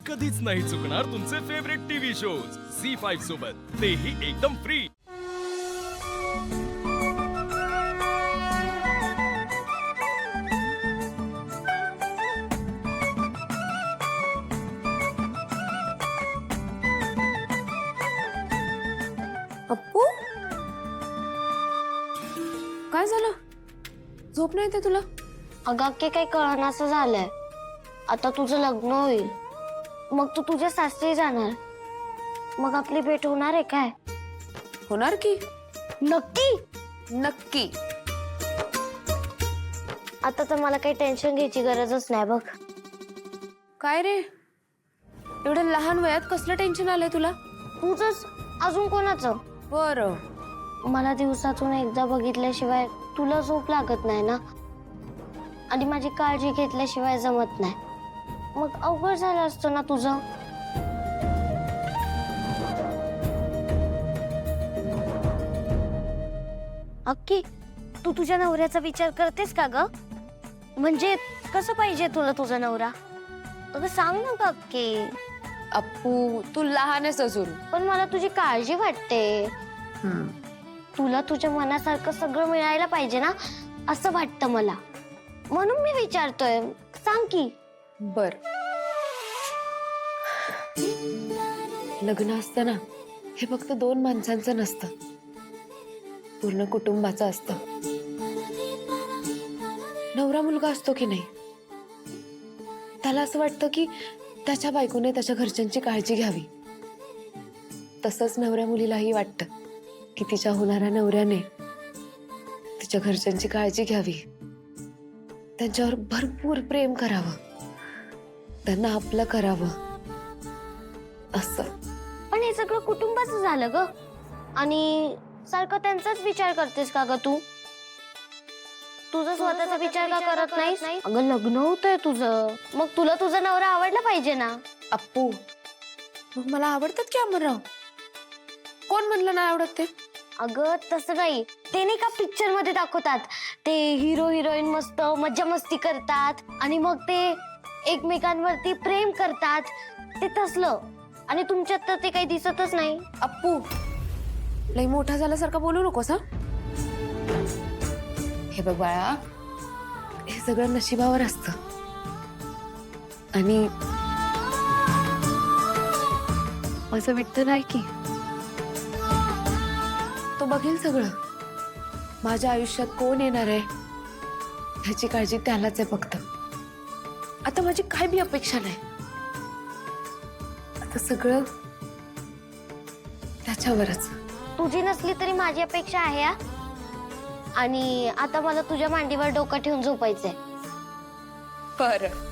कधीच नाही चुकणार तुमचे फेवरेट टीव्ही शोज झी5 सोबत, तेही एकदम फ्री। अप्पू, काय झालं? झोप नाही येते तुला? अगं अक्के काही कळणाचं झालंय। आता तुझं लग्न होईल, मग तू तुझ्या सासरी जाणार, मग आपली भेट होणार आहे काय? होणार की? नक्की? नक्की। आता तर मला काही टेन्शन घ्यायची गरजच नाही बघ। काय रे, एवढ्या लहान वयात कसलं टेन्शन आलंय तुला? तुझंच, अजून कोणाचं? बरं, मला दिवसातून एकदा बघितल्याशिवाय तुला झोप लागत नाही ना, आणि माझी काळजी घेतल्याशिवाय जमत नाही, मग अवघड झालं असतं ना तुझं। अक्की, तू तुझ्या नवऱ्याचा विचार करतेस का ग? म्हणजे कसं पाहिजे तुला तुझा नवरा? अगं सांग ना ग अक्की। अप्पू तू लहान आहेस अजून। पण मला तुझी काळजी वाटते। तुला तुझ्या मनासारखं सगळं मिळायला पाहिजे ना, असं वाटतं मला, म्हणून मी विचारतोय, सांग की। बर, लग्न असतं ना, हे फक्त दोन माणसांचं नसतं, पूर्ण कुटुंबाचं असतं। नवरा मुलगा असतो की नाही, त्याला असं वाटतं की त्याच्या बायकोने त्याच्या घरच्यांची काळजी घ्यावी, तसंच नवऱ्या मुलीलाही वाटतं की तिच्या होणाऱ्या नवऱ्याने तिच्या घरच्यांची काळजी घ्यावी, त्यांच्यावर भरपूर प्रेम करावं, त्यांना आपलं करावं असं। पण हे सगळं कुटुंबाचं झालं ग, आणि सारखं त्यांचाच विचार करतेस का ग तू? तुझा स्वतःचा विचार का करत नाहीस? अगं लग्न होतंय तुझं, मग तुला तुझा नवरा आवडला पाहिजे ना। अप्पू, मग मला आवडतात की अमरराव? कोण म्हणलं नाही आवडत ते? अगं तसं नाही, ते नाही का पिक्चर मध्ये दाखवतात, ते हिरो हिरोईन मस्त मज्जा मस्ती करतात आणि मग ते एकमेकांवरती प्रेम करतात, ते तसलं, आणि तुमच्यात तर ते काही दिसतच नाही। अप्पू, लई मोठा झाल्यासारखं बोलू नकोस हा। हे बघ बाळा, हे सगळं नशिबावर असतं, आणि असं विठ्ठल आहे की तो बघेल सगळं। माझ्या आयुष्यात कोण येणार आहे ह्याची काळजी त्यालाच आहे फक्त। आता माझी काय बी अपेक्षा नाही, आता सगळं त्याच्यावरच। तुझी नसली तरी माझी अपेक्षा आहे हा, आणि आता मला तुझ्या मांडीवर डोकं ठेवून झोपायचंय। बरं,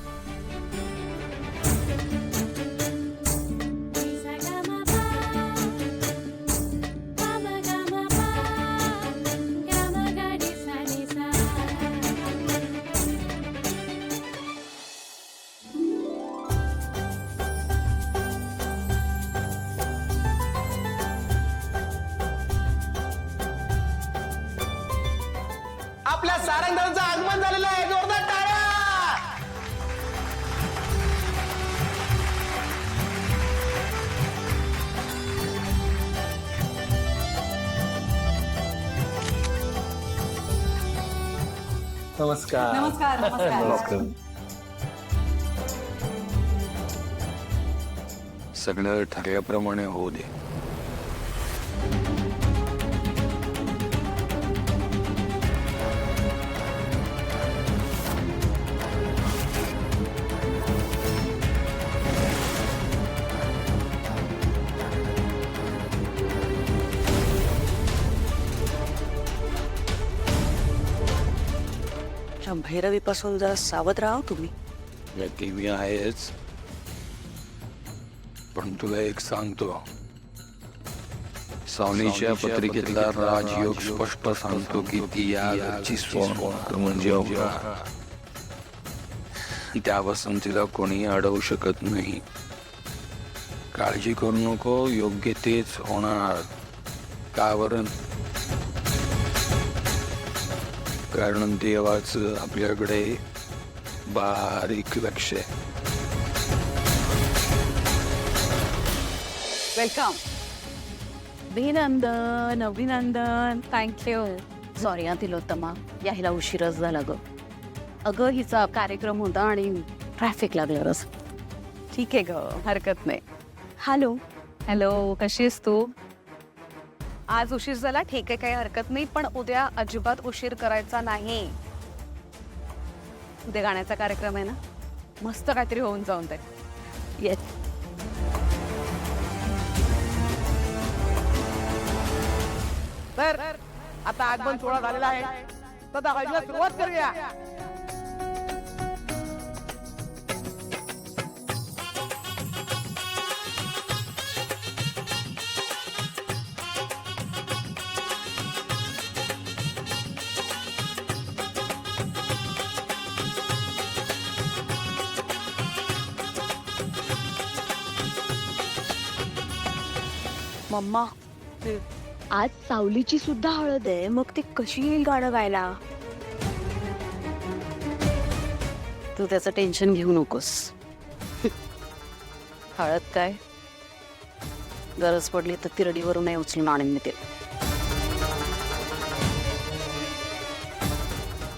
आपल्या सारंगाचं आगमन झालेलं आहे, जोरदार टाळ्या। नमस्कार नमस्कार नमस्कार। सगळं ठरल्याप्रमाणे होऊ दे। भैरवीपासून जरा सावध राहा तुम्ही। नक्की मी आहेच, पण तुला एक सांगतो, सावनीच्या पत्रिकेतला राजयोग स्पष्ट सांगतो की ती या घरची सोन म्हणजे अवघा, त्या वसंतीला कोणी अडवू शकत नाही। काळजी करू नको, योग्य तेच होणार। का बरं? कारण देवाचं आपल्याकडे बारीक लक्ष आहे। वेलकम. अभिनंदन अभिनंदन. थँक्यू. सॉरी हा तिलोत्तमा, यायला उशीरच झाला ग. अगं हिचा कार्यक्रम होता आणि ट्रॅफिक लागलं रस. ठीक आहे ग, हरकत नाही. हॅलो. हॅलो, कशी आहेस तू? आज उशीर झाला, ठीक आहे, काही हरकत नाही, पण उद्या अजिबात उशीर करायचा नाही. उद्या गाण्याचा कार्यक्रम आहे ना, मस्त काहीतरी होऊन जाऊन दे. येस. तर आता आगमन सोहळा झालेला आहे, तर हळदीला सुरुवात करूया. मम्मा, आज सावलीची सुद्धा हळद आहे, मग ती कशी येईल गाणं गायला? तू त्याचं टेन्शन घेऊ नकोस. हळद काय, गरज पडली तर तिरडीवरून नाही उचलून आणून मी ते.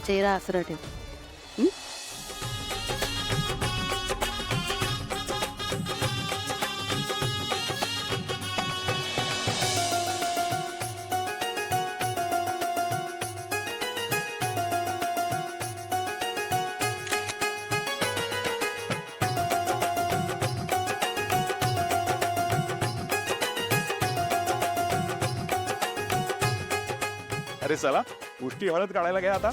चेहरा आसरा ठेव. अरे चला, उष्टी हळद काढायला घ्या आता.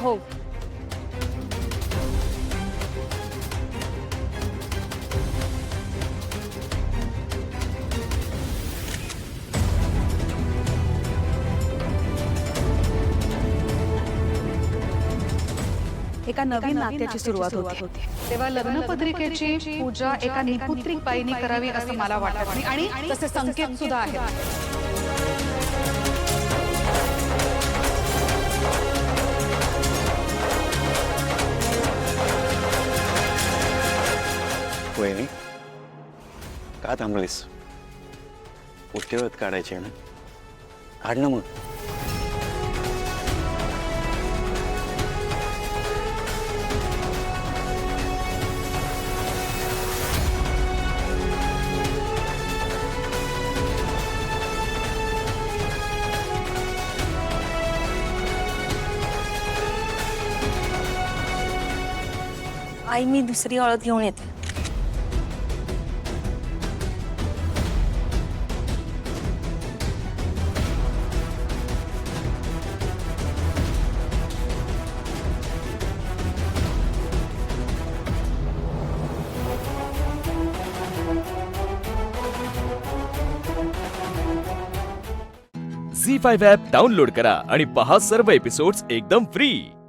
हो. एका नवीन नात्याची सुरुवात होते. तेव्हा लग्नपत्रिकेची पूजा एका निपुत्रिक बाईने करावी असं मला वाटत नाही, आणि तसे संकेत सुद्धा आहेत. वहिनी, का थांबलीस? उष्टी हळद काढायची आहे ना, काढ ना मग. आई, मी दुसरी हळद घेऊन येते. झी5 ॲप डाउनलोड करा आणि पहा सर्व एपिसोड्स एकदम फ्री.